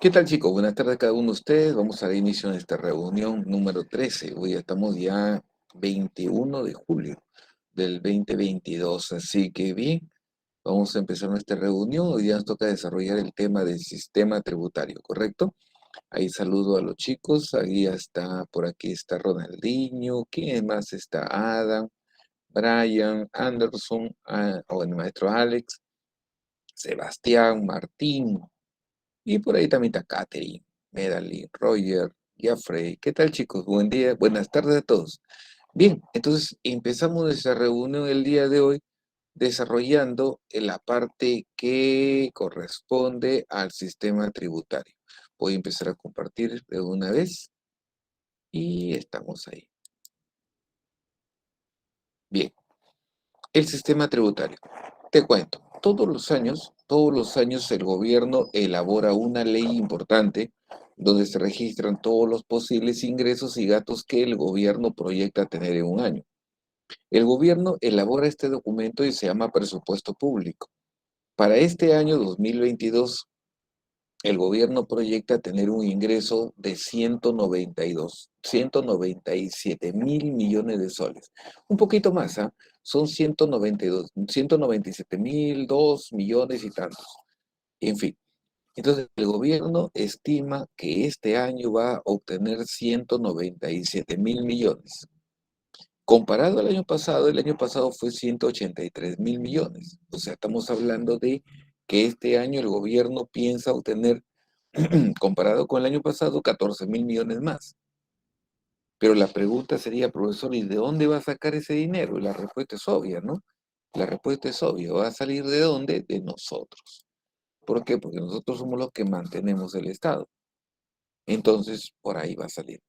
¿Qué tal, chicos? Buenas tardes a cada uno de ustedes. Vamos a dar inicio a esta reunión número 13. Hoy ya estamos ya 21 de julio del 2022. Así que bien, vamos a empezar nuestra reunión. Hoy ya nos toca desarrollar el tema del sistema tributario, ¿correcto? Ahí saludo a los chicos. Ahí está, por aquí está Ronaldinho. ¿Quién más está? Adam, Brian, Anderson, o el maestro Alex, Sebastián, Martín. Y por ahí también está Katherine, Medali, Roger, Jeffrey. ¿Qué tal, chicos? Buen día, buenas tardes a todos. Bien, entonces empezamos nuestra reunión el día de hoy desarrollando la parte que corresponde al sistema tributario. Voy a empezar a compartir de una vez y estamos ahí. Bien, el sistema tributario. Te cuento, todos los años el gobierno elabora una ley importante donde se registran todos los posibles ingresos y gastos que el gobierno proyecta tener en un año. El gobierno elabora este documento y se llama presupuesto público. Para este año 2022, el gobierno proyecta tener un ingreso de 197 mil millones de soles. Un poquito más, ¿ah? Son 197 mil, 2 millones y tantos. En fin, entonces el gobierno estima que este año va a obtener 197 mil millones. Comparado al año pasado, el año pasado fue 183 mil millones. O sea, estamos hablando de que este año el gobierno piensa obtener, comparado con el año pasado, 14 mil millones más. Pero la pregunta sería, profesor, ¿y de dónde va a sacar ese dinero? Y la respuesta es obvia, ¿no? La respuesta es obvia. ¿Va a salir de dónde? De nosotros. ¿Por qué? Porque nosotros somos los que mantenemos el Estado. Entonces, por ahí va a salir.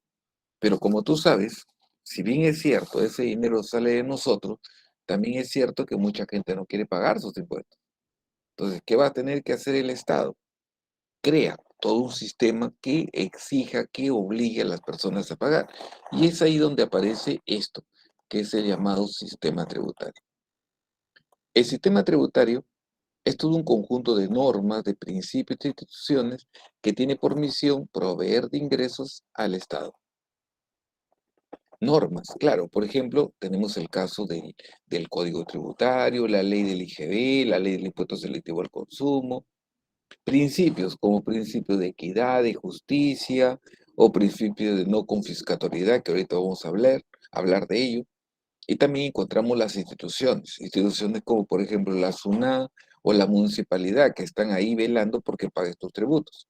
Pero como tú sabes, si bien es cierto, ese dinero sale de nosotros, también es cierto que mucha gente no quiere pagar sus impuestos. Entonces, ¿qué va a tener que hacer el Estado? Crea todo un sistema que exija, que obligue a las personas a pagar. Y es ahí donde aparece esto, que es el llamado sistema tributario. El sistema tributario es todo un conjunto de normas, de principios e instituciones que tiene por misión proveer de ingresos al Estado. Normas, claro, por ejemplo, tenemos el caso del Código Tributario, la ley del IGB, la ley del impuesto selectivo al consumo, principios como principio de equidad, de justicia, o principio de no confiscatoriedad, que ahorita vamos a hablar de ello. Y también encontramos las instituciones como por ejemplo la SUNA o la municipalidad, que están ahí velando porque pagues tus tributos.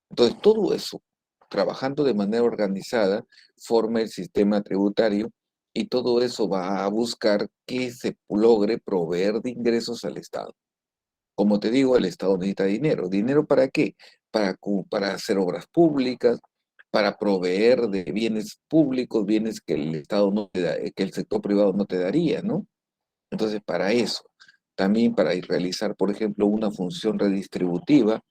Entonces, todo eso, trabajando de manera organizada, forma el sistema tributario y todo eso va a buscar que se logre proveer de ingresos al Estado. Como te digo, el Estado necesita dinero. ¿Dinero para qué? Para hacer obras públicas, para proveer de bienes públicos, bienes que el Estado no te da, que el sector privado no te daría, ¿no? Entonces, para eso. También para realizar, por ejemplo, una función redistributiva,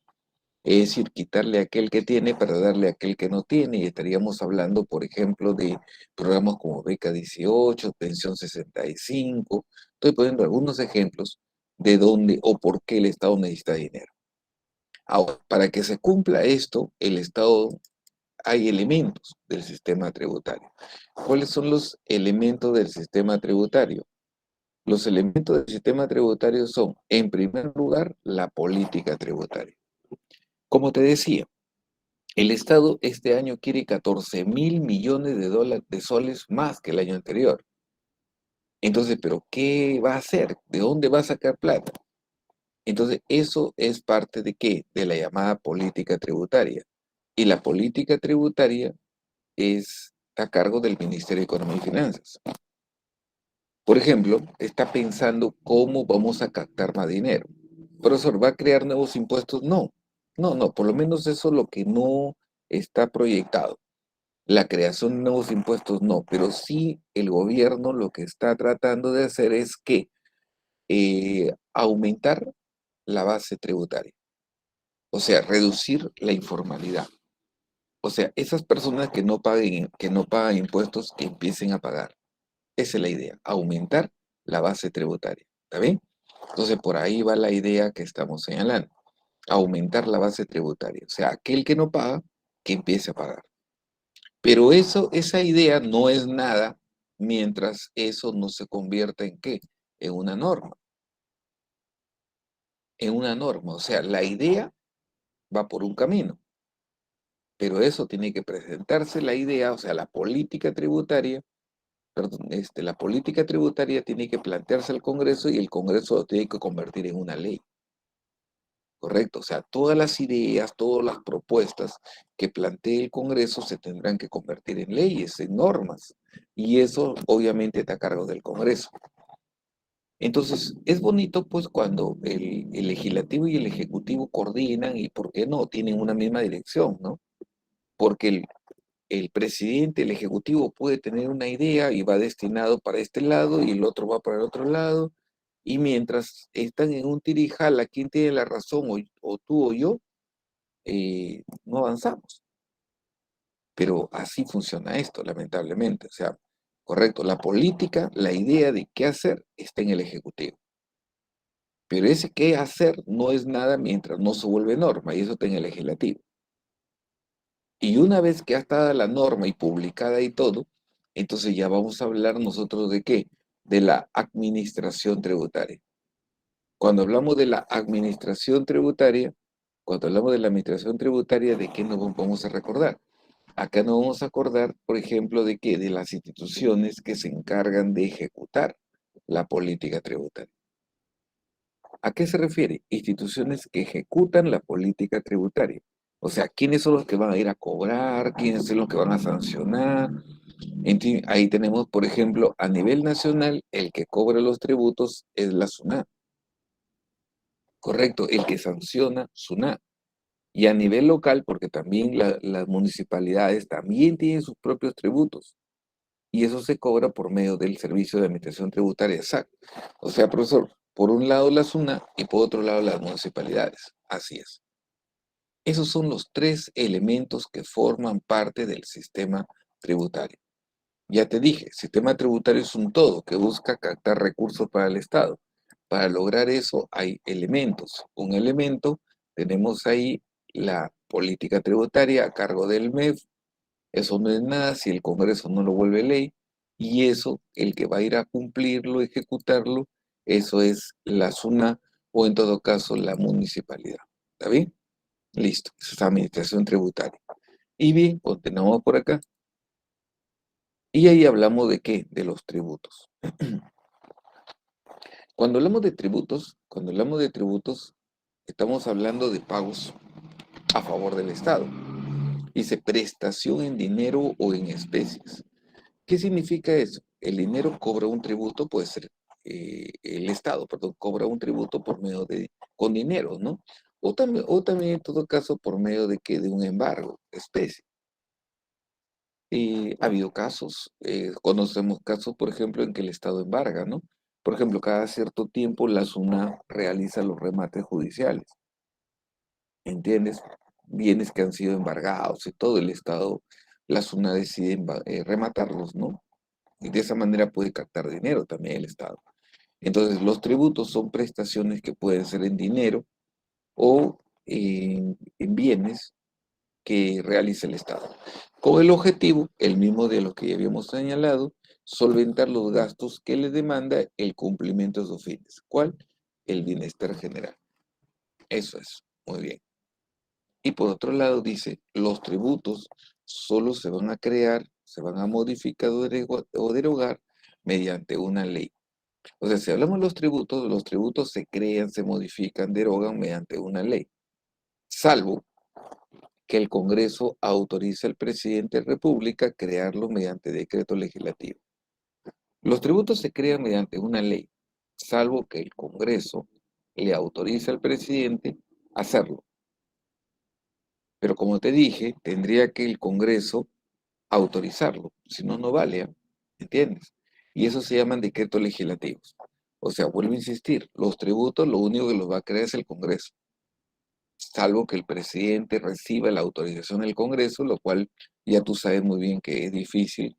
es decir, quitarle a aquel que tiene para darle a aquel que no tiene. Y estaríamos hablando, por ejemplo, de programas como Beca 18, Pensión 65. Estoy poniendo algunos ejemplos de dónde o por qué el Estado necesita dinero. Ahora, para que se cumpla esto, el Estado, hay elementos del sistema tributario. ¿Cuáles son los elementos del sistema tributario? Los elementos del sistema tributario son, en primer lugar, la política tributaria. Como te decía, el Estado este año quiere 14 mil millones de dólares, de soles más que el año anterior. Entonces, ¿pero qué va a hacer? ¿De dónde va a sacar plata? Entonces, eso es parte de qué? De la llamada política tributaria. Y la política tributaria es a cargo del Ministerio de Economía y Finanzas. Por ejemplo, está pensando cómo vamos a captar más dinero. Profesor, ¿va a crear nuevos impuestos? No, no, por lo menos eso es lo que no está proyectado. La creación de nuevos impuestos no, pero sí el gobierno lo que está tratando de hacer es que aumentar la base tributaria, o sea, reducir la informalidad. O sea, esas personas que no pagan impuestos, que empiecen a pagar. Esa es la idea, aumentar la base tributaria. ¿Está bien? Entonces, por ahí va la idea que estamos señalando. aumentar la base tributaria. O sea, aquel que no paga, que empiece a pagar. Pero esa idea no es nada mientras eso no se convierta en ¿qué? En una norma. En una norma. O sea, la idea va por un camino, pero eso tiene que presentarse la idea, o sea, la política tributaria, perdón, la política tributaria tiene que plantearse al Congreso y el Congreso lo tiene que convertir en una ley. Correcto, o sea, todas las ideas, todas las propuestas que plantee el Congreso se tendrán que convertir en leyes, en normas, y eso obviamente está a cargo del Congreso. Entonces, es bonito pues cuando el legislativo y el ejecutivo coordinan y, ¿por qué no?, tienen una misma dirección, ¿no? Porque el presidente, el ejecutivo puede tener una idea y va destinado para este lado y el otro va para el otro lado, y mientras están en un tirijala, quién tiene la razón, o tú o yo, no avanzamos. Pero así funciona esto, lamentablemente. O sea, correcto, la política, la idea de qué hacer está en el Ejecutivo. Pero ese qué hacer no es nada mientras no se vuelve norma, y eso está en el Legislativo. Y una vez que ha estado la norma y publicada y todo, entonces ya vamos a hablar nosotros de qué, de la administración tributaria. Cuando hablamos de la administración tributaria, cuando hablamos de la administración tributaria, ¿de qué nos vamos a recordar? Acá nos vamos a acordar, por ejemplo, de que de las instituciones que se encargan de ejecutar la política tributaria. ¿A qué se refiere? Instituciones que ejecutan la política tributaria. O sea, ¿quiénes son los que van a ir a cobrar? ¿Quiénes son los que van a sancionar? Ahí tenemos, por ejemplo, a nivel nacional, el que cobra los tributos es la SUNAT. Correcto, el que sanciona, SUNAT. Y a nivel local, porque también las municipalidades también tienen sus propios tributos. Y eso se cobra por medio del Servicio de Administración Tributaria, SAC. O sea, profesor, por un lado la SUNAT y por otro lado las municipalidades. Así es. Esos son los tres elementos que forman parte del sistema tributario. Ya te dije, sistema tributario es un todo que busca captar recursos para el Estado. Para lograr eso hay elementos. Un elemento, tenemos ahí la política tributaria a cargo del MEF. Eso no es nada si el Congreso no lo vuelve ley. Y eso, el que va a ir a cumplirlo, ejecutarlo, eso es la SUNA o en todo caso la municipalidad. ¿Está bien? Listo. Esa es administración tributaria. Y bien, continuamos por acá. Y ahí hablamos de qué? De los tributos. Cuando hablamos de tributos, estamos hablando de pagos a favor del Estado. Dice prestación en dinero o en especies. ¿Qué significa eso? El dinero cobra un tributo, puede ser el Estado, perdón, cobra un tributo por medio de, con dinero, ¿no? O también en todo caso por medio de que de un embargo, especie. Ha habido casos, conocemos casos, por ejemplo, en que el Estado embarga, ¿no? Por ejemplo, cada cierto tiempo la SUNAT realiza los remates judiciales, ¿entiendes? Bienes que han sido embargados y todo el Estado, la SUNAT decide rematarlos, ¿no? Y de esa manera puede captar dinero también el Estado. Entonces, los tributos son prestaciones que pueden ser en dinero o en bienes que realiza el Estado, con el objetivo, el mismo de lo que ya habíamos señalado, solventar los gastos que le demanda el cumplimiento de sus fines. ¿Cuál? El bienestar general. Eso es, muy bien. Y por otro lado dice, los tributos solo se van a crear, se van a modificar o derogar mediante una ley. O sea, si hablamos de los tributos se crean, se modifican, derogan mediante una ley, salvo que el Congreso autorice al presidente de la República crearlo mediante decreto legislativo. Los tributos se crean mediante una ley, salvo que el Congreso le autorice al presidente hacerlo. Pero como te dije, tendría que el Congreso autorizarlo, si no, no vale, ¿ah? ¿Entiendes? Y eso se llaman decretos legislativos. O sea, vuelvo a insistir, los tributos lo único que los va a crear es el Congreso, salvo que el presidente reciba la autorización del Congreso, lo cual ya tú sabes muy bien que es difícil,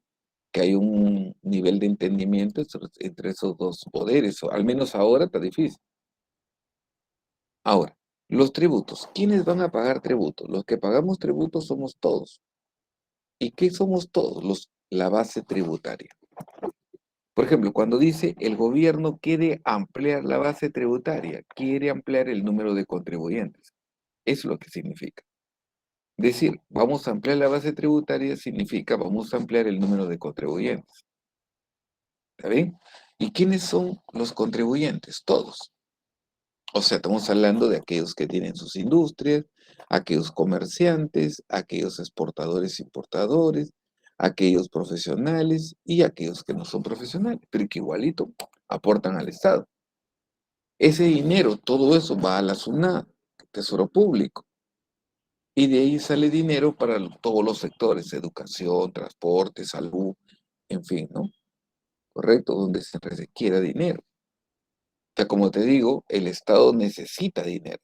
que hay un nivel de entendimiento entre esos dos poderes, o al menos ahora está difícil. Ahora, Los tributos. ¿Quiénes van a pagar tributos? Los que pagamos tributos somos todos. ¿Y qué somos todos? La base tributaria. Por ejemplo, cuando dice el gobierno quiere ampliar la base tributaria, quiere ampliar el número de contribuyentes. Eso es lo que significa. Decir, vamos a ampliar la base tributaria significa vamos a ampliar el número de contribuyentes. ¿Está bien? ¿Y quiénes son los contribuyentes? Todos. O sea, estamos hablando de aquellos que tienen sus industrias, aquellos comerciantes, aquellos exportadores, importadores, aquellos profesionales y aquellos que no son profesionales, pero que igualito aportan al Estado. Ese dinero, todo eso va a la SUNAT, Tesoro Público, y de ahí sale dinero para todos los sectores, educación, transporte, salud, en fin, ¿no? Correcto, donde se requiera dinero. O sea, como te digo, el Estado necesita dinero.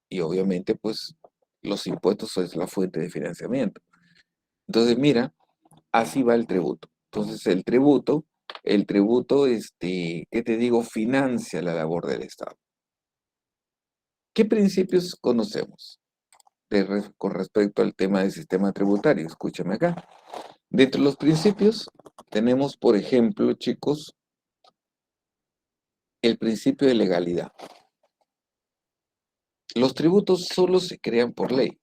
Y obviamente, pues, los impuestos es la fuente de financiamiento. Entonces, mira, así va el tributo. Entonces, ¿qué te digo? Financia la labor del Estado. ¿Qué principios conocemos con respecto al tema del sistema tributario? Escúchame acá. Dentro de los principios tenemos, por ejemplo, chicos, el principio de legalidad. Los tributos solo se crean por ley,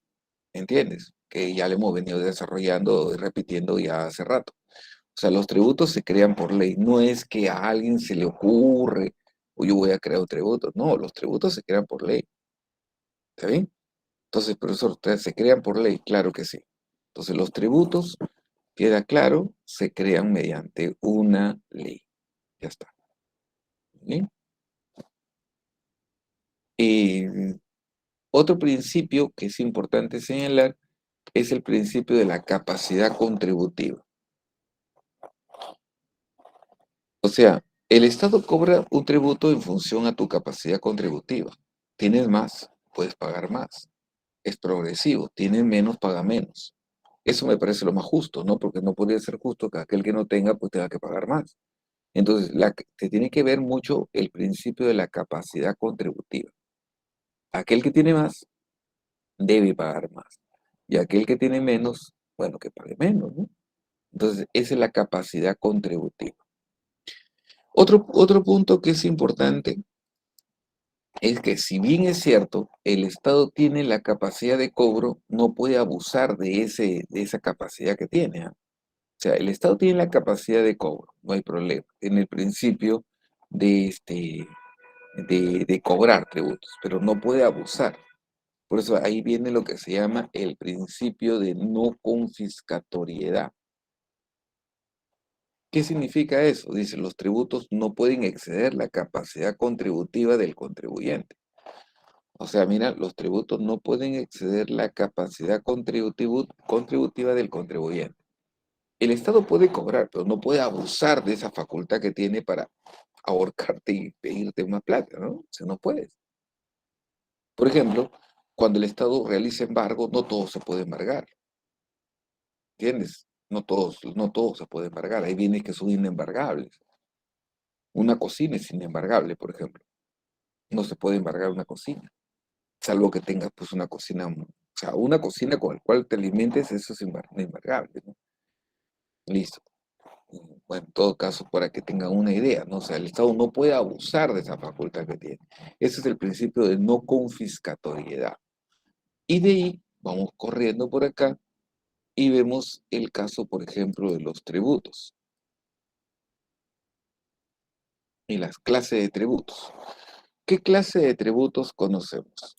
¿entiendes? Que ya lo hemos venido desarrollando y repitiendo ya hace rato. O sea, los tributos se crean por ley. No es que a alguien se le ocurre, o yo voy a crear un tributo. No, los tributos se crean por ley. ¿Está bien? Entonces, profesor, ¿ustedes se crean por ley? Claro que sí. Entonces, los tributos, queda claro, se crean mediante una ley. Ya está. ¿Bien? Y otro principio que es importante señalar es el principio de la capacidad contributiva. O sea, el Estado cobra un tributo en función a tu capacidad contributiva. Tienes más, puedes pagar más. Es progresivo, tienes menos, paga menos. Eso me parece lo más justo, ¿no? Porque no podría ser justo que aquel que no tenga, pues tenga que pagar más. Entonces, te tiene que ver mucho el principio de la capacidad contributiva. Aquel que tiene más, debe pagar más. Y aquel que tiene menos, bueno, que pague menos, ¿no? Entonces, esa es la capacidad contributiva. Otro punto que es importante es que si bien es cierto, el Estado tiene la capacidad de cobro, no puede abusar de esa capacidad que tiene. ¿Ah? O sea, el Estado tiene la capacidad de cobro, no hay problema. En el principio de, de cobrar tributos, pero no puede abusar. Por eso ahí viene lo que se llama el principio de no confiscatoriedad. ¿Qué significa eso? Dice, los tributos no pueden exceder la capacidad contributiva del contribuyente. O sea, mira, los tributos no pueden exceder la capacidad contributiva del contribuyente. El Estado puede cobrar, pero no puede abusar de esa facultad que tiene para ahorcarte y pedirte más plata, ¿no? O sea, no puedes. Por ejemplo, cuando el Estado realiza embargo, no todo se puede embargar, ¿entiendes? No todo se puede embargar. Hay bienes que son inembargables. Una cocina es inembargable, por ejemplo. No se puede embargar una cocina, salvo que tengas pues una cocina, o sea, una cocina con la cual te alimentes, eso es inembargable, ¿no? Listo. Bueno, en todo caso, para que tengan una idea, ¿no? O sea, el Estado no puede abusar de esa facultad que tiene. Ese es el principio de no confiscatoriedad. Y de ahí vamos corriendo por acá y vemos el caso, por ejemplo, de los tributos y las clases de tributos. ¿Qué clase de tributos conocemos?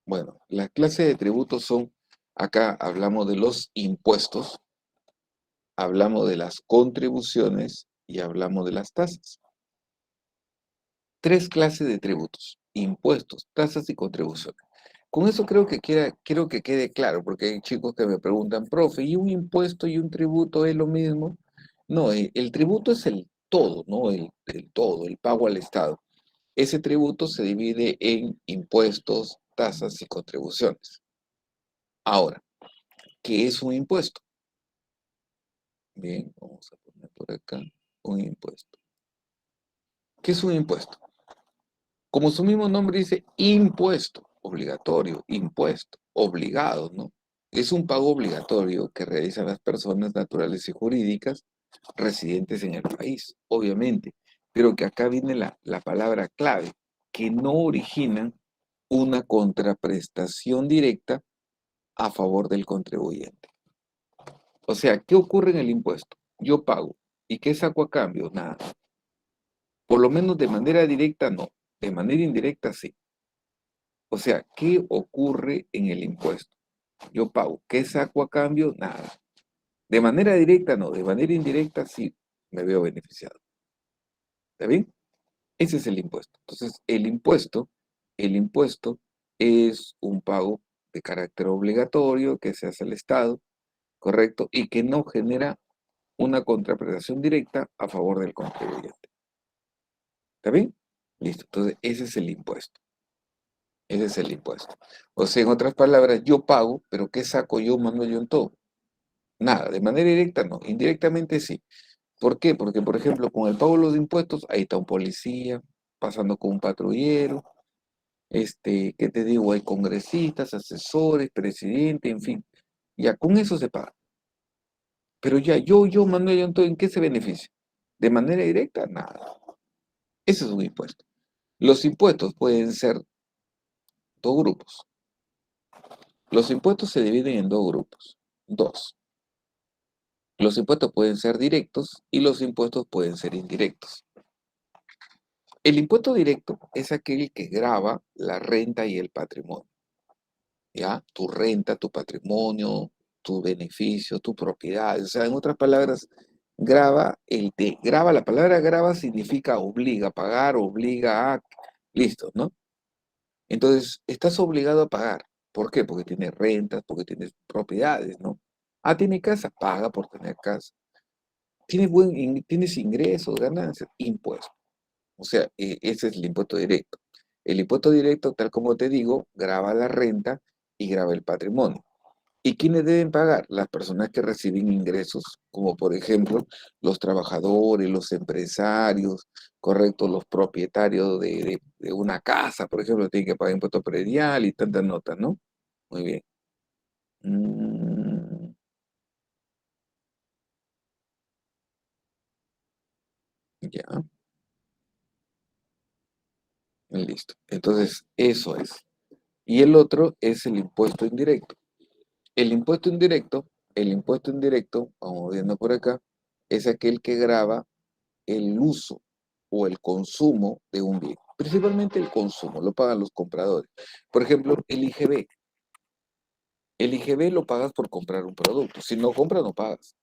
Bueno, las clases de tributos son, acá hablamos de los impuestos, hablamos de las contribuciones y hablamos de las tasas. Tres clases de tributos: impuestos, tasas y contribuciones. Con eso quiero que quede claro, porque hay chicos que me preguntan, profe, ¿y un impuesto y un tributo es lo mismo? No, el tributo es el todo, ¿no? El todo, el pago al Estado. Ese tributo se divide en impuestos, tasas y contribuciones. Ahora, ¿qué es un impuesto? Bien, vamos a poner por acá un impuesto. ¿Qué es un impuesto? Como su mismo nombre dice, impuesto, obligatorio, impuesto, obligado, ¿no? Es un pago obligatorio que realizan las personas naturales y jurídicas residentes en el país, obviamente, pero que acá viene la palabra clave, que no originan una contraprestación directa a favor del contribuyente. O sea, ¿qué ocurre en el impuesto? Yo pago. ¿Y qué saco a cambio? Nada. Por lo menos de manera directa no. De manera indirecta sí. O sea, ¿qué ocurre en el impuesto? Yo pago. ¿Qué saco a cambio? Nada. De manera directa no. De manera indirecta sí me veo beneficiado. ¿Está bien? Ese es el impuesto. Entonces, el impuesto es un pago de carácter obligatorio que se hace al Estado, ¿correcto? Y que no genera una contraprestación directa a favor del contribuyente. ¿Está bien? Listo. Entonces, ese es el impuesto. Ese es el impuesto. O sea, en otras palabras, yo pago, pero ¿qué saco yo, Manuel yo en todo? Nada, de manera directa no, indirectamente sí. ¿Por qué? Porque, por ejemplo, con el pago de los impuestos, ahí está un policía, pasando con un patrullero, ¿qué te digo? Hay congresistas, asesores, presidente, en fin. Ya, con eso se paga. Pero ya, Manuel yo en todo, ¿en qué se beneficia? De manera directa, nada. Ese es un impuesto. Los impuestos pueden ser dos grupos. Los impuestos se dividen en dos grupos. Dos. Los impuestos pueden ser directos y los impuestos pueden ser indirectos. El impuesto directo es aquel que grava la renta y el patrimonio. ¿Ya? Tu renta, tu patrimonio, tu beneficio, tu propiedad. O sea, en otras palabras, grava, la palabra grava significa obliga, pagar, obliga a, listo, ¿no? Entonces, estás obligado a pagar. ¿Por qué? Porque tienes rentas, porque tienes propiedades, ¿no? Ah, tiene casa, paga por tener casa. Tienes ingresos, ganancias, impuestos. O sea, ese es el impuesto directo. El impuesto directo, tal como te digo, grava la renta y grava el patrimonio. ¿Y quiénes deben pagar? Las personas que reciben ingresos, como por ejemplo los trabajadores, los empresarios, correcto, los propietarios de una casa, por ejemplo, tienen que pagar impuesto predial y tantas notas, ¿no? Muy bien. Mm, ya, listo. Entonces, eso es. Y el otro es el impuesto indirecto. El impuesto indirecto, el impuesto indirecto, vamos viendo por acá, es aquel que grava el uso o el consumo de un bien. Principalmente el consumo, lo pagan los compradores. Por ejemplo, el IGB. El IGB lo pagas por comprar un producto. Si no compras, no pagas.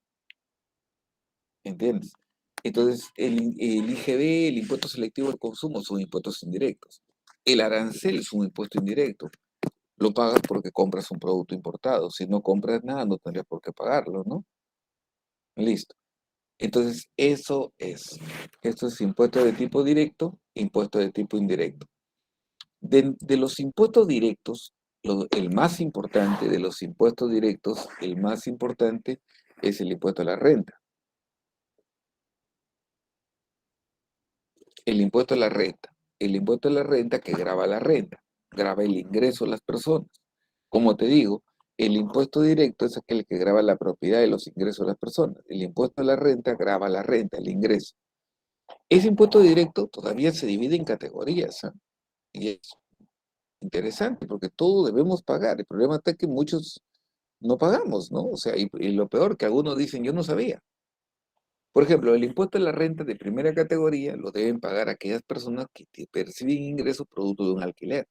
¿Entiendes? Entonces, el IGB, el impuesto selectivo al consumo, son impuestos indirectos. El arancel es un impuesto indirecto. Lo pagas porque compras un producto importado. Si no compras nada, no tendrías por qué pagarlo, ¿no? Listo. Entonces, eso es. Esto es impuesto de tipo directo, impuesto de tipo indirecto. De los impuestos directos, el más importante de los impuestos directos, el más importante es el impuesto a la renta. El impuesto a la renta. El impuesto a la renta que grava la renta, grava el ingreso de las personas. Como te digo, el impuesto directo es aquel que grava la propiedad y los ingresos de las personas. El impuesto a la renta grava la renta, el ingreso. Ese impuesto directo todavía se divide en categorías, ¿ah? Y es interesante porque todos debemos pagar. El problema está que muchos no pagamos, ¿no? O sea, y lo peor que algunos dicen, yo no sabía. Por ejemplo, el impuesto a la renta de primera categoría lo deben pagar aquellas personas que perciben ingresos producto de un alquiler,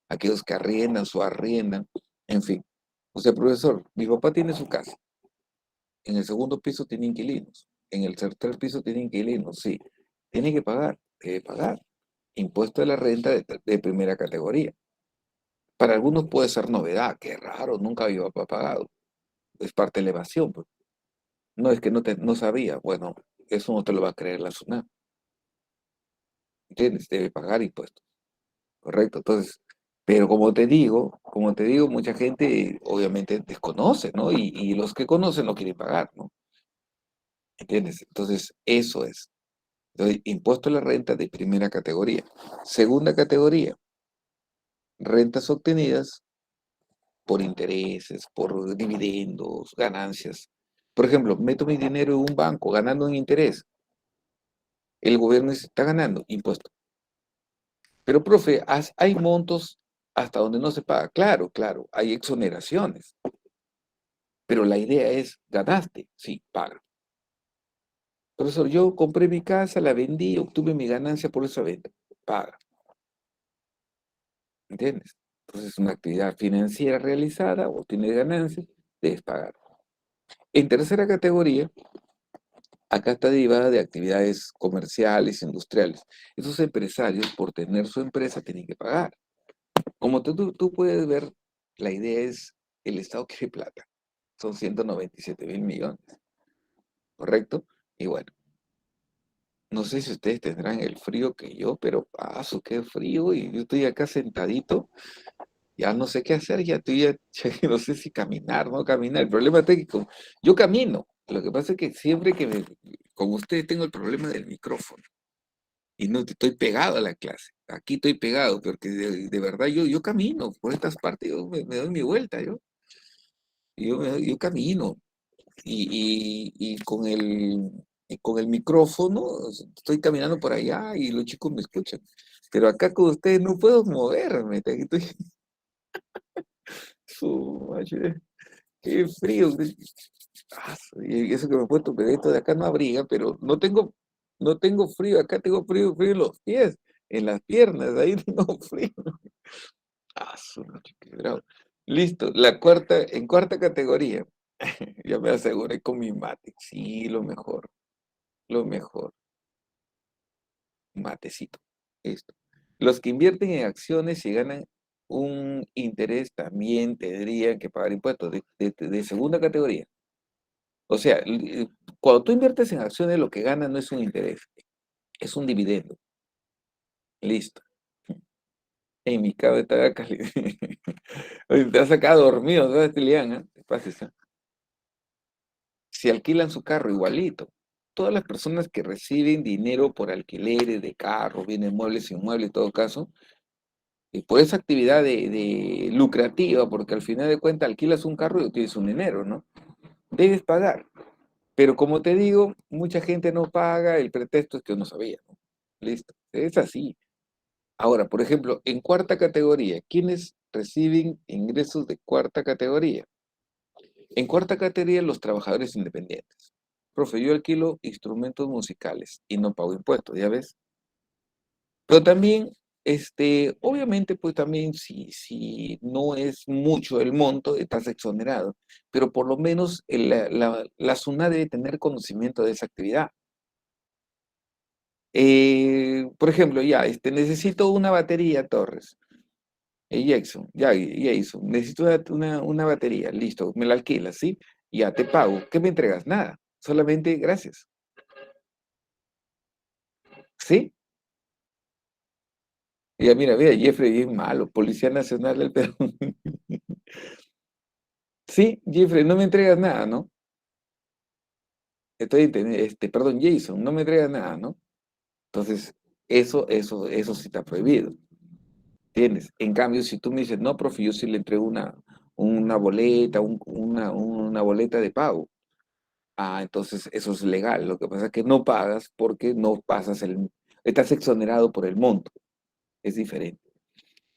aquellos que arriendan o arriendan, en fin. O sea, profesor, mi papá tiene su casa, en el segundo piso tiene inquilinos, en el tercer piso tiene inquilinos, sí, tiene que pagar, debe pagar. Impuesto a la renta de primera categoría. Para algunos puede ser novedad, qué raro, nunca había pagado. Es parte de la evasión, pues. No, es que no sabía. Bueno, eso no te lo va a creer la SUNAT. ¿Entiendes? Debe pagar impuestos, ¿correcto? Entonces, pero como te digo, mucha gente obviamente desconoce, ¿no? Y los que conocen no quieren pagar, ¿no? ¿Entiendes? Entonces, eso es. Entonces, impuesto a la renta de primera categoría. Segunda categoría, rentas obtenidas por intereses, por dividendos, ganancias. Por ejemplo, meto mi dinero en un banco ganando un interés. El gobierno está ganando impuesto. Pero, profe, hay montos hasta donde no se paga. Claro, claro, hay exoneraciones. Pero la idea es, ganaste, sí, paga. Profesor, yo compré mi casa, la vendí, obtuve mi ganancia por esa venta. Paga, ¿entiendes? Entonces, una actividad financiera realizada, obtienes ganancias, debes pagar. En tercera categoría, acá está derivada de actividades comerciales, industriales. Esos empresarios, por tener su empresa, tienen que pagar. Como tú puedes ver, la idea es, el Estado quiere plata. Son 197.000 millones, ¿correcto? Y bueno, no sé si ustedes tendrán el frío que yo, pero paso, qué frío, y yo estoy acá sentadito, ya no sé qué hacer, ya estoy, ya no sé si caminar, no caminar. El problema es que yo camino. Lo que pasa es que siempre con ustedes tengo el problema del micrófono. Y no estoy pegado a la clase. Aquí estoy pegado, porque de verdad yo camino por estas partes, yo me doy mi vuelta, yo camino. Y con el micrófono estoy caminando por allá y los chicos me escuchan. Pero acá con ustedes no puedo moverme. Estoy, macho, qué frío. Y eso que me he puesto pegadito de acá no abriga, pero no tengo frío. Acá tengo frío en los pies, en las piernas. Ahí tengo frío. Macho, qué bravo. Listo. En cuarta categoría. Ya me aseguré con mi mate. Sí, lo mejor. Lo mejor, matecito. Esto. Los que invierten en acciones y ganan un interés también tendrían que pagar impuestos de segunda categoría. O sea, cuando tú inviertes en acciones, lo que ganas no es un interés, es un dividendo. Listo. En mi cabeza está caliente. Oye, te has sacado dormido, ¿sabes, Tiliana? Te pases, ¿ah? Si alquilan su carro, igualito. Todas las personas que reciben dinero por alquileres de carro, bienes muebles, inmuebles, en todo caso, y por esa actividad de lucrativa, porque al final de cuentas alquilas un carro y obtienes un dinero, ¿no? Debes pagar. Pero como te digo, mucha gente no paga, el pretexto es que no sabía, ¿no? Listo. Es así. Ahora, por ejemplo, en cuarta categoría, ¿quiénes reciben ingresos de cuarta categoría? En cuarta categoría, los trabajadores independientes. Profe, yo alquilo instrumentos musicales y no pago impuestos, ¿ya ves? Pero también, obviamente, pues también si no es mucho el monto, estás exonerado, pero por lo menos la SUNAT debe tener conocimiento de esa actividad. Por ejemplo, ya, necesito una batería, Torres. Jackson, ya, Jason, necesito una batería, listo, me la alquilas, ¿sí? Ya, te pago. ¿Qué me entregas? Nada, solamente gracias. ¿Sí? Ya, mira, Jeffrey, bien malo, Policía Nacional del Perú. Sí, Jeffrey, no me entregas nada, ¿no? Perdón, Jason, no me entregas nada, ¿no? Entonces, eso sí está prohibido, ¿entiendes? En cambio, si tú me dices, no, profe, yo sí le entrego una boleta, una boleta de pago. Entonces eso es legal. Lo que pasa es que no pagas porque no pasas estás exonerado por el monto. Es diferente.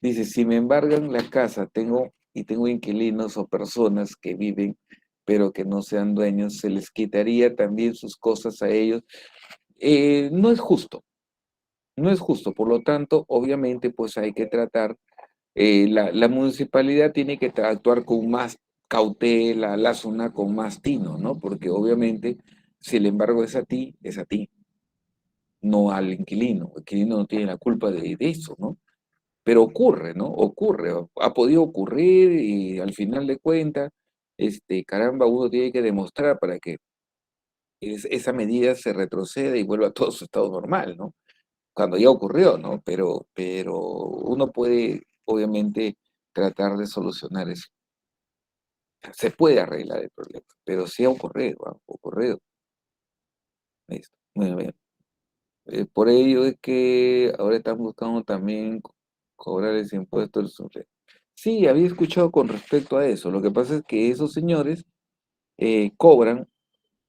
Dice, si me embargan la casa, tengo inquilinos o personas que viven, pero que no sean dueños, se les quitaría también sus cosas a ellos. No es justo, no es justo. Por lo tanto, obviamente, pues hay que tratar, la municipalidad tiene que actuar con más cautela, la zona con más tino, ¿no? Porque obviamente, si el embargo es a ti, no al inquilino. El inquilino no tiene la culpa de eso, ¿no? Pero ocurre, ¿no? Ocurre, ha podido ocurrir y al final de cuentas, caramba, uno tiene que demostrar para que esa medida se retroceda y vuelva a todo su estado normal, ¿no? Cuando ya ocurrió, ¿no? Pero uno puede, obviamente, tratar de solucionar eso. Se puede arreglar el problema, pero sí ha ocurrido, ha ocurrido. Listo. Muy bien. Por ello es que ahora están buscando también cobrar ese impuesto del sobre. Sí, había escuchado con respecto a eso. Lo que pasa es que esos señores cobran,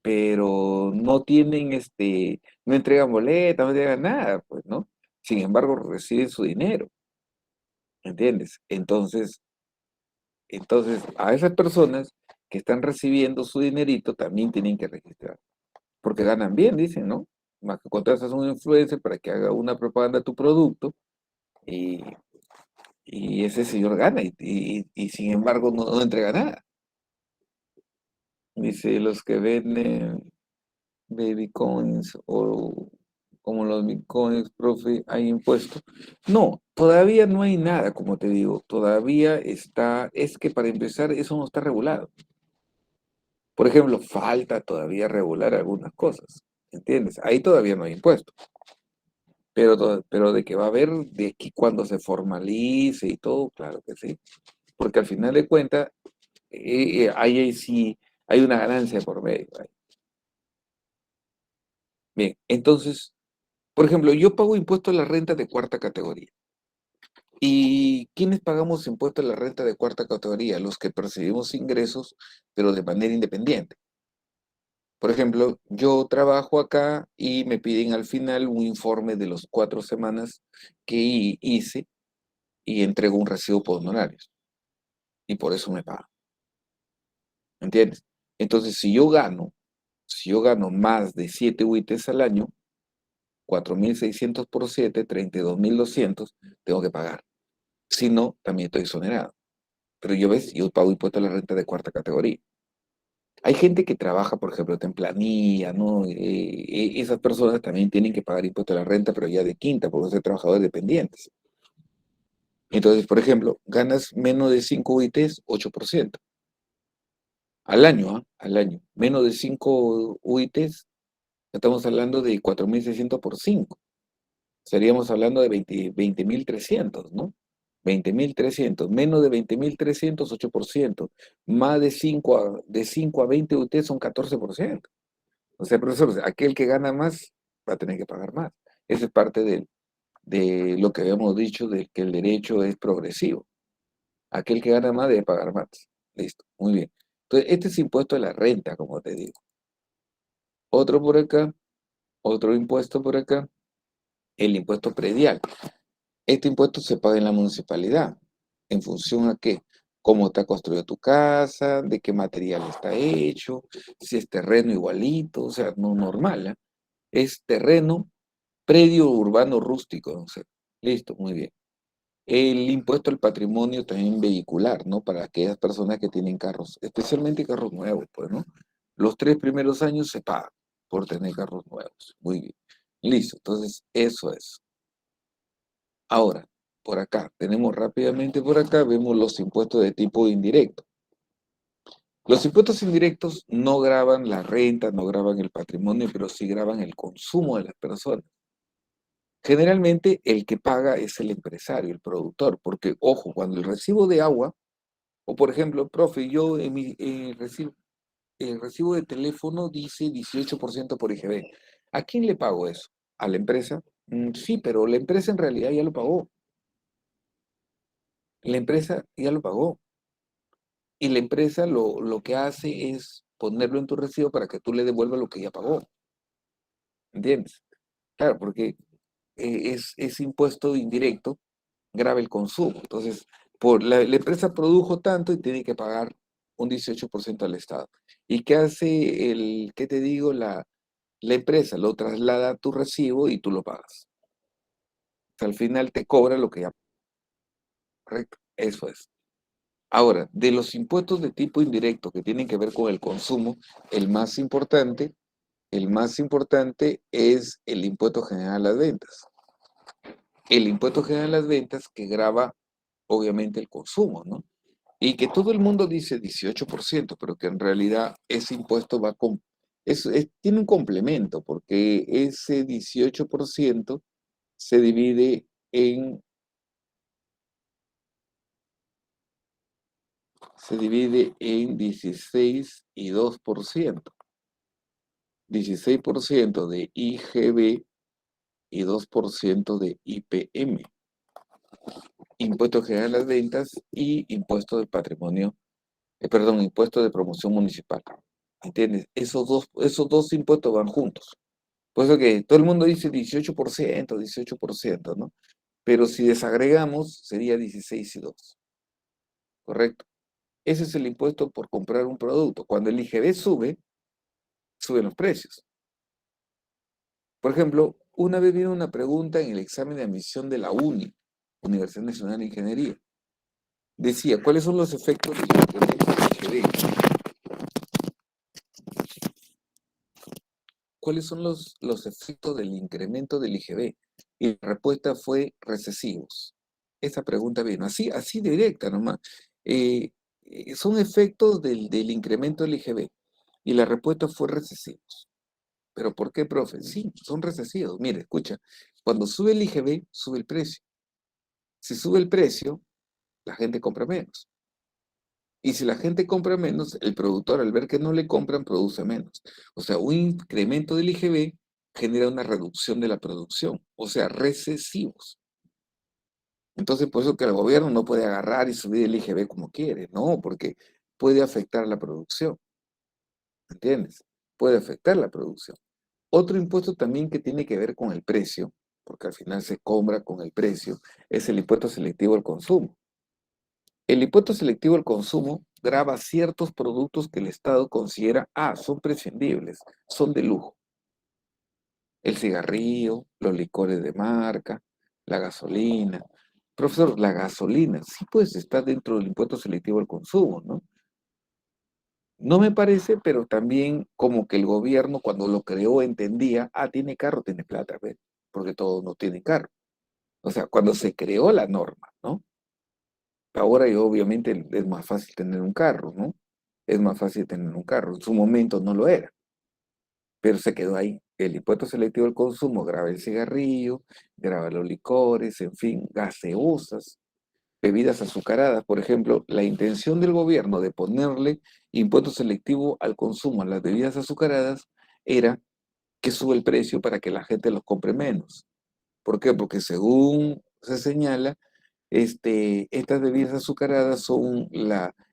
pero no tienen, no entregan boleta, no entregan nada, pues, ¿no? Sin embargo, reciben su dinero, ¿entiendes? Entonces, a esas personas que están recibiendo su dinerito también tienen que registrar, porque ganan bien, dicen, ¿no? Más que contratas a un influencer para que haga una propaganda a tu producto y, y ese señor gana y sin embargo no entrega nada. Dice, los que venden baby coins o como los bitcoins, profe, hay impuestos. No, todavía no hay nada, como te digo, todavía está, es que para empezar eso no está regulado. Por ejemplo, falta todavía regular algunas cosas, ¿entiendes? Ahí todavía no hay impuestos, pero de que va a haber, de que cuando se formalice y todo, claro que sí, porque al final de cuentas, ahí sí hay una ganancia por medio. Ahí. Bien, entonces, por ejemplo, yo pago impuesto a la renta de cuarta categoría. ¿Y quiénes pagamos impuesto a la renta de cuarta categoría? Los que percibimos ingresos, pero de manera independiente. Por ejemplo, yo trabajo acá y me piden al final un informe de los 4 semanas que hice y entrego un recibo por honorarios. Y por eso me pagan. ¿Entiendes? Entonces, si yo gano más de 7 UITs al año, 4.600 por 7, 32.200, tengo que pagar. Si no, también estoy exonerado. Pero yo pago impuesto a la renta de cuarta categoría. Hay gente que trabaja, por ejemplo, en planilla, ¿no? Esas personas también tienen que pagar impuesto a la renta, pero ya de quinta, porque son trabajadores dependientes. Entonces, por ejemplo, ganas menos de 5 UITs, 8%. Al año, ¿ah? Al año. Menos de 5 UITs, estamos hablando de 4.600 por 5. Estaríamos hablando de 20.300, ¿no? 20.300, menos de 20.300, 8%. Más de cinco a 20 UT son 14%. O sea, profesor, aquel que gana más va a tener que pagar más. Eso es parte de lo que habíamos dicho de que el derecho es progresivo. Aquel que gana más debe pagar más. Listo, muy bien. Entonces, este es impuesto a la renta, como te digo. Otro por acá, otro impuesto por acá, el impuesto predial. Este impuesto se paga en la municipalidad. ¿En función a qué? Cómo está construida tu casa, de qué material está hecho, si es terreno igualito, o sea, no normal, ¿ah? Es terreno, predio urbano rústico, o sea, listo, muy bien. El impuesto al patrimonio también vehicular, ¿no? Para aquellas personas que tienen carros, especialmente carros nuevos, pues, ¿no? Los 3 primeros años se pagan por tener carros nuevos. Muy bien. Listo, entonces eso es. Ahora, por acá, tenemos rápidamente por acá, vemos los impuestos de tipo indirecto. Los impuestos indirectos no graban la renta, no graban el patrimonio, pero sí graban el consumo de las personas. Generalmente el que paga es el empresario, el productor, porque, ojo, cuando el recibo de agua, o por ejemplo, profe, yo en mi el recibo de teléfono dice 18% por IGB. ¿A quién le pago eso? ¿A la empresa? Sí, pero la empresa en realidad ya lo pagó. La empresa ya lo pagó. Y la empresa lo que hace es ponerlo en tu recibo para que tú le devuelvas lo que ya pagó. ¿Entiendes? Claro, porque es impuesto indirecto, grava el consumo. Entonces, la empresa produjo tanto y tiene que pagar un 18% al Estado. ¿Y qué hace qué te digo? La empresa lo traslada a tu recibo y tú lo pagas. O sea, al final te cobra lo que ya, correcto. Eso es. Ahora, de los impuestos de tipo indirecto que tienen que ver con el consumo, el más importante, el más importante es el impuesto general a las ventas. El impuesto general a las ventas que grava obviamente el consumo, ¿no? Y que todo el mundo dice 18%, pero que en realidad ese impuesto va con, tiene un complemento, porque ese 18% se divide en 16 y 2%. 16% de IGB y 2% de IPM, Impuesto General a las Ventas y Impuesto de Patrimonio, perdón, Impuesto de Promoción Municipal. ¿Entiendes? Esos dos impuestos van juntos. Por eso que todo el mundo dice 18%, 18%, ¿no? Pero si desagregamos, sería 16 y 2, ¿correcto? Ese es el impuesto por comprar un producto. Cuando el IGB sube, suben los precios. Por ejemplo, una vez vino una pregunta en el examen de admisión de la Universidad Nacional de Ingeniería. Decía, ¿cuáles son los efectos del incremento del IGB? ¿Cuáles son los efectos del incremento del IGB? Y la respuesta fue recesivos. Esa pregunta vino así directa nomás. Eh, Son efectos del incremento del IGB. Y la respuesta fue recesivos. ¿Pero por qué, profe? Sí, son recesivos. Mire, escucha, cuando sube el IGB, sube el precio. Si sube el precio, la gente compra menos. Y si la gente compra menos, el productor al ver que no le compran, produce menos. O sea, un incremento del IGB genera una reducción de la producción, o sea, recesivos. Entonces, por eso que el gobierno no puede agarrar y subir el IGB como quiere, no, porque puede afectar la producción, ¿entiendes? Puede afectar la producción. Otro impuesto también que tiene que ver con el precio, porque al final se compra con el precio, es el impuesto selectivo al consumo. El impuesto selectivo al consumo grava ciertos productos que el Estado considera, son prescindibles, son de lujo. El cigarrillo, los licores de marca, la gasolina. Profesor, la gasolina sí pues está dentro del impuesto selectivo al consumo, ¿no? No me parece, pero también como que el gobierno cuando lo creó entendía, tiene carro, tiene plata, ¿ves? Porque todos no tienen carro. O sea, cuando se creó la norma, ¿no? Ahora y obviamente es más fácil tener un carro, ¿no? Es más fácil tener un carro. En su momento no lo era, pero se quedó ahí. El impuesto selectivo al consumo grava el cigarrillo, grava los licores, en fin, gaseosas, bebidas azucaradas. Por ejemplo, la intención del gobierno de ponerle impuesto selectivo al consumo a las bebidas azucaradas era que sube el precio para que la gente los compre menos. ¿Por qué? Porque según se señala, estas bebidas azucaradas son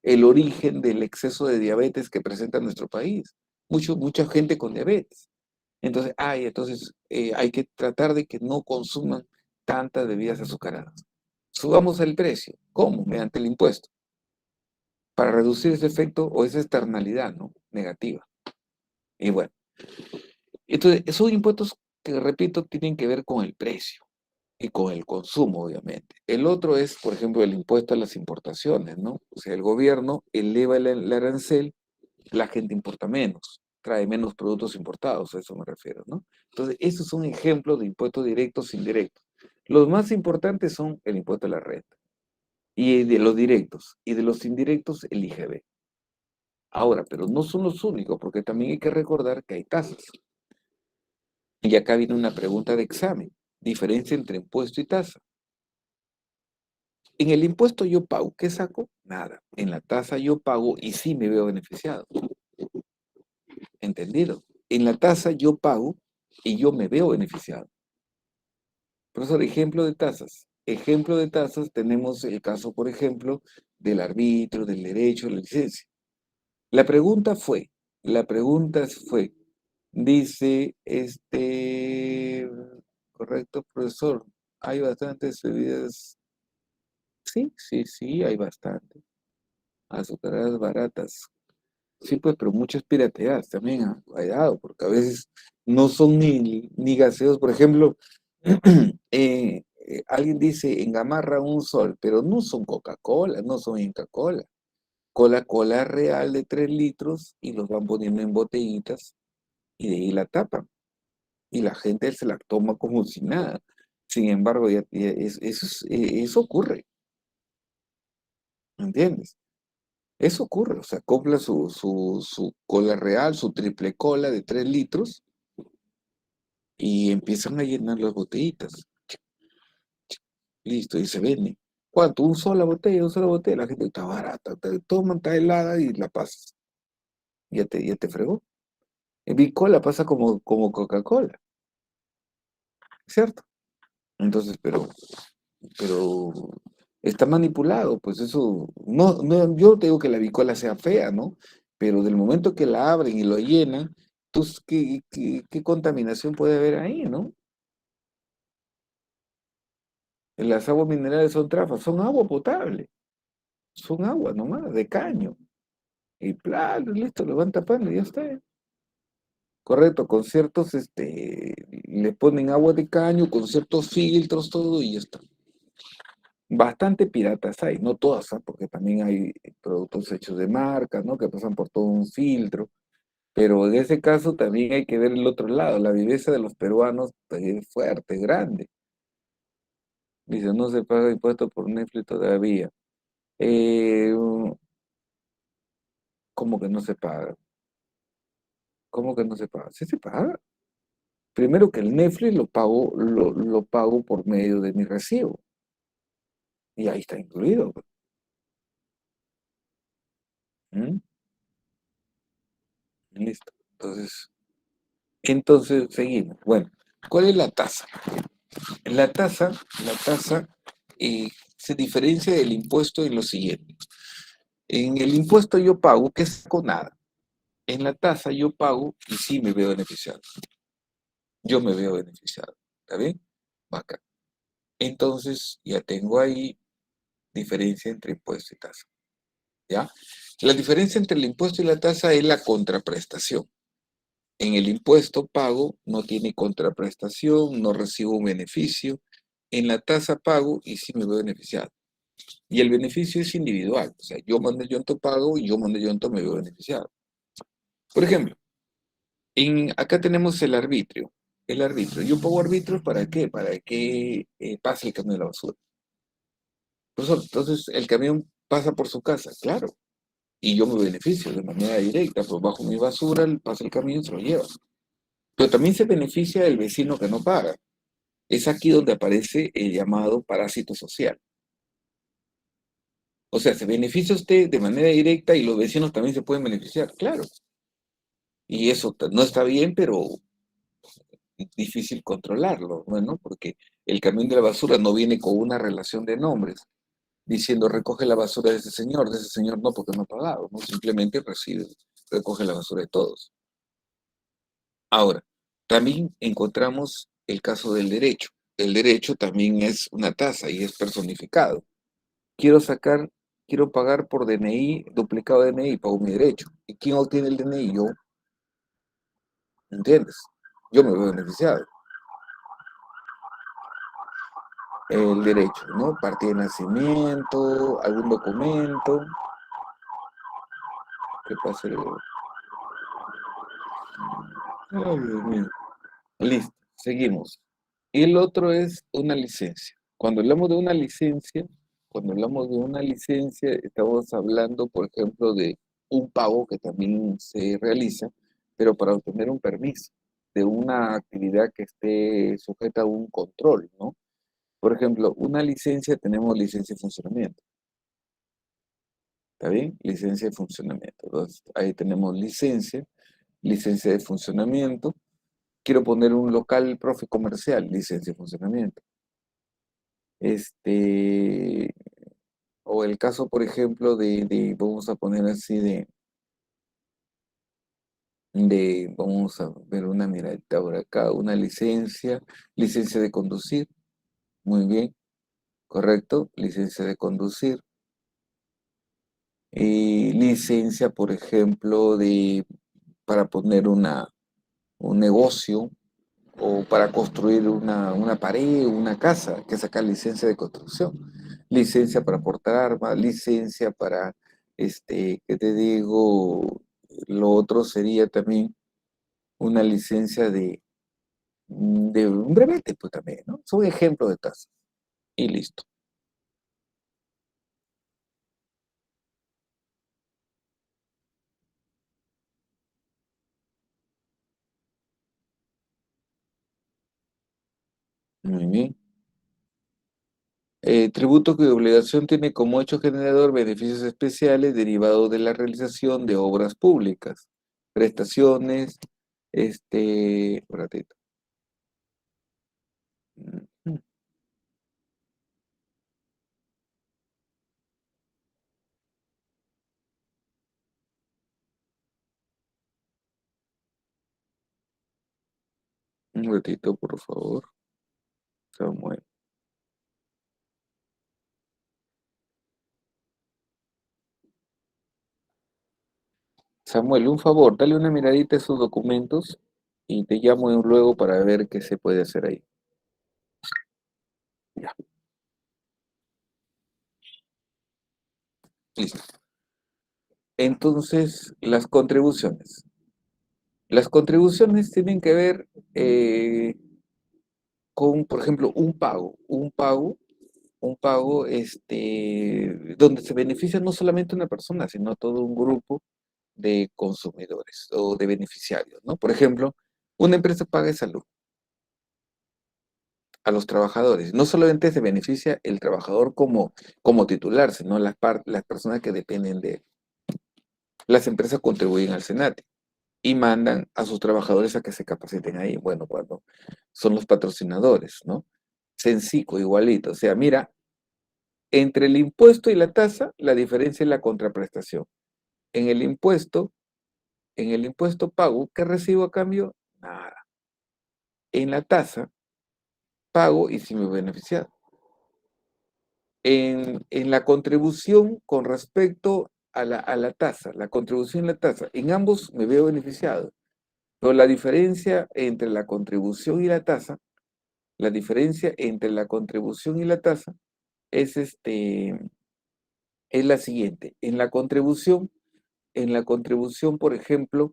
el origen del exceso de diabetes que presenta nuestro país. Mucha gente con diabetes. Entonces, hay que tratar de que no consuman tantas bebidas azucaradas. Subamos el precio. ¿Cómo? Mediante el impuesto. Para reducir ese efecto o esa externalidad, ¿no? Negativa. Y bueno, entonces, esos impuestos que, repito, tienen que ver con el precio y con el consumo, obviamente. El otro es, por ejemplo, el impuesto a las importaciones, ¿no? O sea, el gobierno eleva el arancel, la gente importa menos, trae menos productos importados, a eso me refiero, ¿no? Entonces, esos son ejemplos de impuestos directos e indirectos. Los más importantes son el impuesto a la renta, y de los directos, y de los indirectos, el IGB. Ahora, pero no son los únicos, porque también hay que recordar que hay tasas. Y acá viene una pregunta de examen. Diferencia entre impuesto y tasa. En el impuesto yo pago, ¿qué saco? Nada. En la tasa yo pago y sí me veo beneficiado. ¿Entendido? En la tasa yo pago y yo me veo beneficiado. Profesor, ejemplo de tasas. Ejemplo de tasas, tenemos el caso, por ejemplo, del arbitrio, del derecho, de la licencia. La pregunta fue, dice, correcto, profesor, hay bastantes bebidas. Sí, sí, sí, hay bastante. Azucaradas baratas. Sí, pues, pero muchas pirateadas también, cuidado, porque a veces no son ni gaseos. Por ejemplo, alguien dice en Gamarra un sol, pero no son Coca-Cola, no son Inca-Cola. Coca-Cola real de 3 litros y los van poniendo en botellitas y de ahí la tapan. Y la gente se la toma como si nada. Sin embargo, eso ocurre, ¿entiendes? Eso ocurre, o sea, compra su cola real, su triple cola de 3 litros y empiezan a llenar las botellitas. Listo, y se venden. ¿Cuánto? Un sola botella. La gente está barata, toman, está helada y la pasas. Ya te fregó. En Bicola pasa como Coca-Cola. ¿cierto? Entonces, pero está manipulado, pues eso, yo no te digo que la bicola sea fea, ¿no? Pero del momento que la abren y lo llenan, entonces, ¿qué contaminación puede haber ahí, no? Las aguas minerales son trafas, son agua potable, son agua nomás, de caño. Y claro, listo, lo van tapando y ya está. Correcto, con ciertos, le ponen agua de caño, con ciertos filtros, todo y ya está. Bastante piratas hay, no todas, ¿ah? Porque también hay productos hechos de marca, ¿no? Que pasan por todo un filtro. Pero en ese caso también hay que ver el otro lado. La viveza de los peruanos pues, es fuerte, grande. Dice, no se paga impuesto por Netflix todavía. Eh, ¿Cómo que no se paga? ¿Cómo que no se paga? Sí se paga. Primero que el Netflix lo pago por medio de mi recibo. Y ahí está incluido, pues. ¿Mm? Listo. Entonces seguimos. Bueno, ¿cuál es la tasa? La tasa se diferencia del impuesto en lo siguiente. En el impuesto yo pago, que es con nada. En la tasa yo pago y sí me veo beneficiado. Yo me veo beneficiado. ¿Está bien? Bacán. Entonces ya tengo ahí diferencia entre impuesto y tasa. ¿Ya? La diferencia entre el impuesto y la tasa es la contraprestación. En el impuesto pago no tiene contraprestación, no recibo un beneficio. En la tasa pago y sí me veo beneficiado. Y el beneficio es individual. O sea, yo mando yo pago y yo mando yo me veo beneficiado. Por ejemplo, acá tenemos el arbitrio. El arbitrio. Yo pago arbitrio ¿para qué? Para que pase el camión de la basura. Entonces, el camión pasa por su casa, claro. Y yo me beneficio de manera directa, pues bajo mi basura, pasa el camión y se lo lleva. Pero también se beneficia el vecino que no paga. Es aquí donde aparece el llamado parásito social. O sea, se beneficia usted de manera directa y los vecinos también se pueden beneficiar, claro. Y eso no está bien, pero es difícil controlarlo, bueno, porque el camión de la basura no viene con una relación de nombres, diciendo recoge la basura de ese señor no porque no ha pagado, no simplemente recibe, recoge la basura de todos. Ahora, también encontramos el caso del derecho. El derecho también es una tasa y es personificado. Quiero sacar, quiero pagar por DNI, duplicado de DNI, pago mi derecho. ¿Y quién obtiene el DNI? Yo, ¿entiendes? Yo me veo beneficiado. El derecho, ¿no? Partida de nacimiento, algún documento. ¿Qué pasa? Ay, Dios mío. Listo, seguimos. Y el otro es una licencia. Cuando hablamos de una licencia, estamos hablando, por ejemplo, de un pago que también se realiza, pero para obtener un permiso de una actividad que esté sujeta a un control, ¿no? Por ejemplo, una licencia, tenemos licencia de funcionamiento, ¿está bien? Licencia de funcionamiento. Entonces, ahí tenemos licencia de funcionamiento. Quiero poner un local profe comercial, licencia de funcionamiento. Este, o el caso, por ejemplo, vamos a poner así vamos a ver una miradita por acá, una licencia de conducir, muy bien, correcto, licencia de conducir. Y licencia, por ejemplo, para poner un negocio o para construir una pared, una casa, que sacar licencia de construcción, licencia para portar armas, licencia para, ¿qué te digo? Lo otro sería también una licencia de un brevete, pues también, ¿no? Son ejemplos de tasas. Y listo. Muy bien. Tributo cuya obligación tiene como hecho generador beneficios especiales derivados de la realización de obras públicas, prestaciones, un ratito. Ujú. Un ratito, por favor, Samuel. Samuel, un favor, dale una miradita a esos documentos y te llamo luego para ver qué se puede hacer ahí. Ya, listo. Entonces, las contribuciones. Las contribuciones tienen que ver con, por ejemplo, un pago, donde se beneficia no solamente una persona, sino todo un grupo de consumidores o de beneficiarios, ¿no? Por ejemplo, una empresa paga de salud a los trabajadores. No solamente se beneficia el trabajador como titular, sino las personas que dependen de él. Las empresas contribuyen al SENATE y mandan a sus trabajadores a que se capaciten ahí. Bueno, cuando son los patrocinadores, ¿no? Sencillo, igualito. O sea, mira, entre el impuesto y la tasa, la diferencia es la contraprestación. En el impuesto, en el impuesto pago, ¿qué recibo a cambio? Nada. En la tasa, pago y si me beneficiado. En la contribución con respecto a la tasa, la contribución y la tasa, en ambos me veo beneficiado. Pero la diferencia entre la contribución y la tasa, la diferencia entre la contribución y la tasa es, es la siguiente. En la contribución, por ejemplo,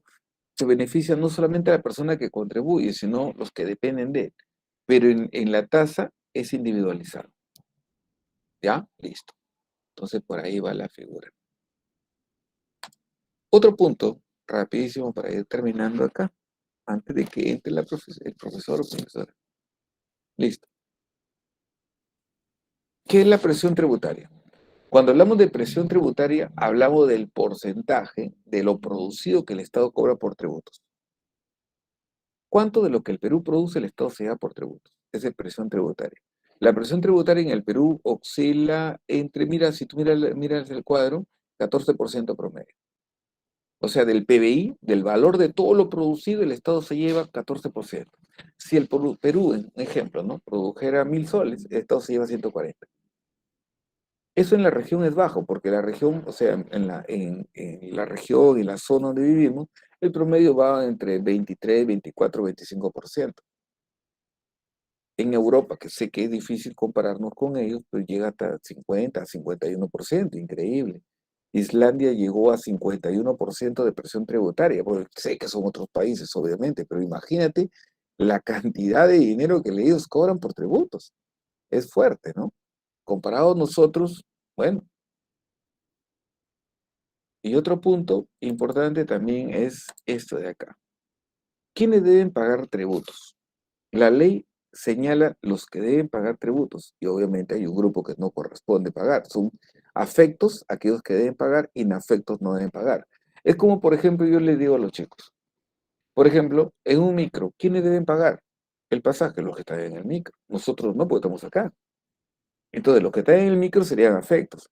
se beneficia no solamente a la persona que contribuye, sino los que dependen de él. Pero en la tasa es individualizado. ¿Ya? Listo. Entonces por ahí va la figura. Otro punto, rapidísimo para ir terminando acá, antes de que entre el profesor o profesora. Listo. ¿Qué es la presión tributaria? Cuando hablamos de presión tributaria, hablamos del porcentaje de lo producido que el Estado cobra por tributos. ¿Cuánto de lo que el Perú produce el Estado se da por tributos? Esa es presión tributaria. La presión tributaria en el Perú oscila entre, mira, si tú miras el cuadro, 14% promedio. O sea, del PBI, del valor de todo lo producido, el Estado se lleva 14%. Si el Perú, en un ejemplo, ¿no? Produjera 1.000 soles, el Estado se lleva 140. Eso en la región es bajo, porque la región, o sea, en la región, en la zona donde vivimos, el promedio va entre 23, 24, 25%. En Europa, que sé que es difícil compararnos con ellos, pero llega hasta 50, 51%, increíble. Islandia llegó a 51% de presión tributaria, porque sé que son otros países, obviamente, pero imagínate la cantidad de dinero que ellos cobran por tributos. Es fuerte, ¿no? Comparado a nosotros, bueno. Y otro punto importante también es esto de acá. ¿Quiénes deben pagar tributos? La ley señala los que deben pagar tributos y obviamente hay un grupo que no corresponde pagar. Son afectos aquellos que deben pagar, inafectos no deben pagar. Es como, por ejemplo, yo les digo a los chicos, por ejemplo, en un micro, ¿quiénes deben pagar? El pasaje, los que están en el micro. Nosotros no, porque estamos acá. Entonces, los que están en el micro serían afectos.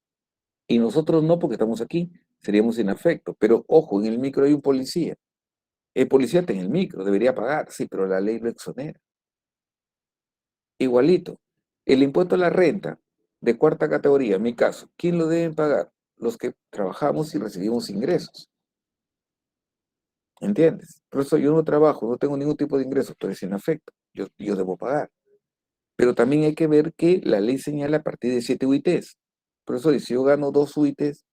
Y nosotros no, porque estamos aquí, seríamos inafectos. Pero ojo, en el micro hay un policía. El policía está en el micro, debería pagar, sí, pero la ley lo exonera. Igualito. El impuesto a la renta de cuarta categoría, en mi caso, ¿quién lo deben pagar? Los que trabajamos y recibimos ingresos. ¿Entiendes? Por eso yo no trabajo, no tengo ningún tipo de ingresos, estoy sin afecto. Yo debo pagar. Pero también hay que ver que la ley señala a partir de 7 UITs. Por eso, si yo gano 2 UITs,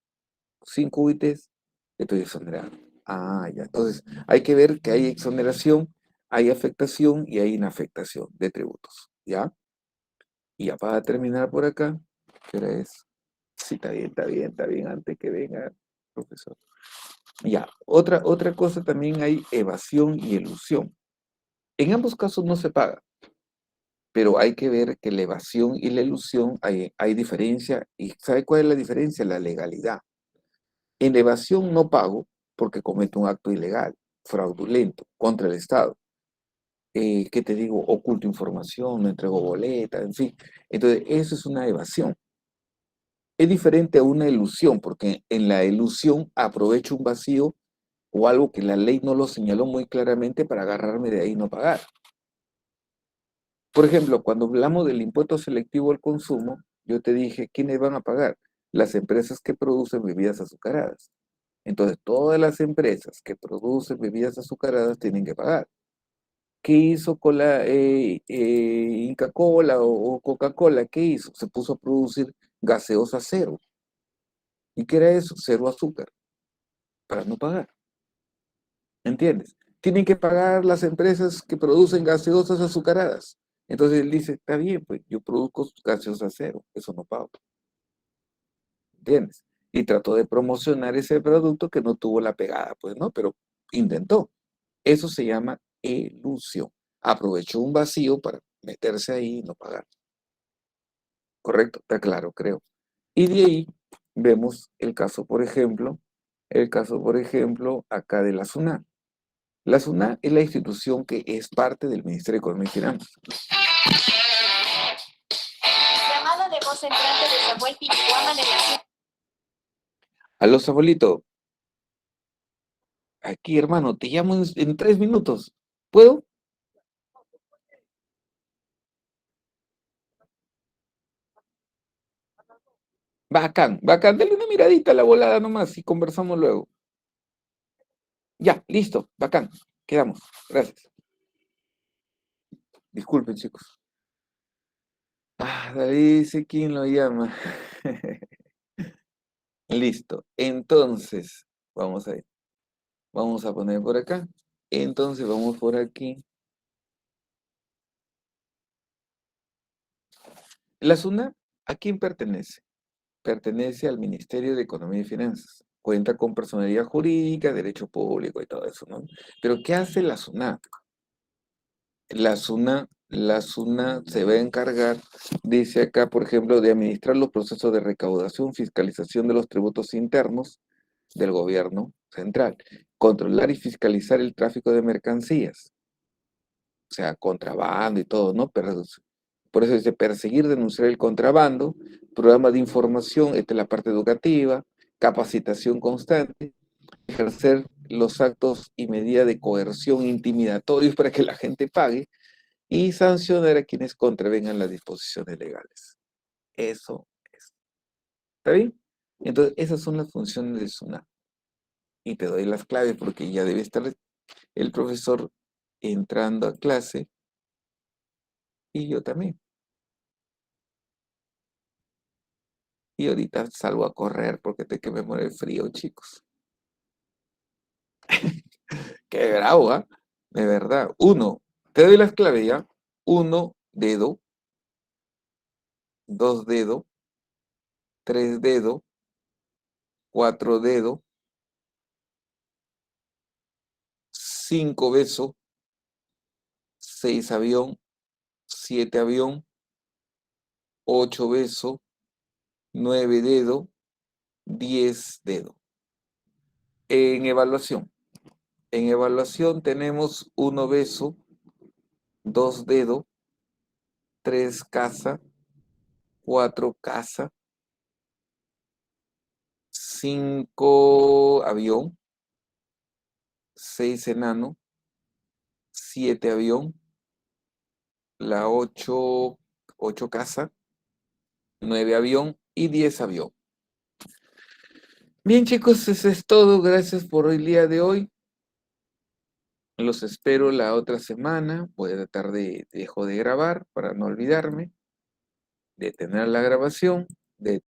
5 UITs, estoy exonerado. Ah, ya. Entonces, hay que ver que hay exoneración, hay afectación y hay inafectación de tributos. ¿Ya? Y ya para terminar por acá, ¿qué hora es? Sí, está bien, antes que venga el profesor. Ya, otra cosa también hay evasión y elusión. En ambos casos no se paga, pero hay que ver que la evasión y la elusión hay diferencia. ¿Y sabe cuál es la diferencia? La legalidad. En la evasión no pago porque cometo un acto ilegal, fraudulento, contra el Estado. ¿qué te digo? Oculto información, no entrego boleta, en fin. Entonces, eso es una evasión. Es diferente a una ilusión, porque en la ilusión aprovecho un vacío o algo que la ley no lo señaló muy claramente para agarrarme de ahí y no pagar. Por ejemplo, cuando hablamos del impuesto selectivo al consumo, yo te dije, ¿quiénes van a pagar? Las empresas que producen bebidas azucaradas. Entonces, todas las empresas que producen bebidas azucaradas tienen que pagar. ¿Qué hizo con la Inca Kola o Coca-Cola? ¿Qué hizo? Se puso a producir gaseosa cero. ¿Y qué era eso? Cero azúcar, para no pagar. ¿Entiendes? Tienen que pagar las empresas que producen gaseosas azucaradas. Entonces él dice, está bien, pues yo produzco gaseosa cero, eso no pago. ¿Entiendes? Y trató de promocionar ese producto que no tuvo la pegada, pues no, pero intentó. Eso se llama elusión. Aprovechó un vacío para meterse ahí y no pagar. ¿Correcto? Está claro, creo. Y de ahí vemos el caso, por ejemplo, acá de la SUNAT. La SUNAT es la institución que es parte del Ministerio de Economía y Finanzas. Llamada de voz entrante de Samuel Pirihuama de la... Aló, Samuelito. Aquí, hermano, te llamo en 3 minutos. ¿Puedo? Bacán, bacán. Dale una miradita a la volada nomás y conversamos luego. Ya, listo, bacán. Quedamos. Gracias. Disculpen, chicos. David dice quién lo llama. Listo. Entonces, vamos a ver. Vamos a poner por acá. Entonces, vamos por aquí. La SUNAT, ¿a quién pertenece? Pertenece al Ministerio de Economía y Finanzas. Cuenta con personalidad jurídica, derecho público y todo eso, ¿no? Pero ¿qué hace la SUNAT? La SUNAT se va a encargar, dice acá, por ejemplo, de administrar los procesos de recaudación, fiscalización de los tributos internos del gobierno central, controlar y fiscalizar el tráfico de mercancías, o sea, contrabando y todo, ¿no? Pero, por eso dice perseguir, denunciar el contrabando, programa de información, esta es la parte educativa, capacitación constante, ejercer los actos y medidas de coerción intimidatorios para que la gente pague y sancionar a quienes contravengan las disposiciones legales. Eso es. ¿Está bien? Entonces, esas son las funciones de SUNAT. Y te doy las claves porque ya debe estar el profesor entrando a clase y yo también. Y ahorita salgo a correr porque te que me muere el frío, chicos. Qué bravo, ¿ah? De verdad. Uno, te doy las claves ya. Uno, dedo. Dos, dedo. Tres, dedo. Cuatro, dedo. Cinco, beso. Seis, avión. Siete, avión. Ocho, beso. Nueve, dedo. 10, dedo. En evaluación. En evaluación tenemos uno, beso. Dos, dedo. Tres, casa. Cuatro, casa. 5 avión, 6 enano, 7 avión, la 8 casa, 9 avión y 10 avión. Bien chicos, eso es todo. Gracias por el día de hoy. Los espero la otra semana. Voy a tratar dejo de grabar para no olvidarme, de tener la grabación, de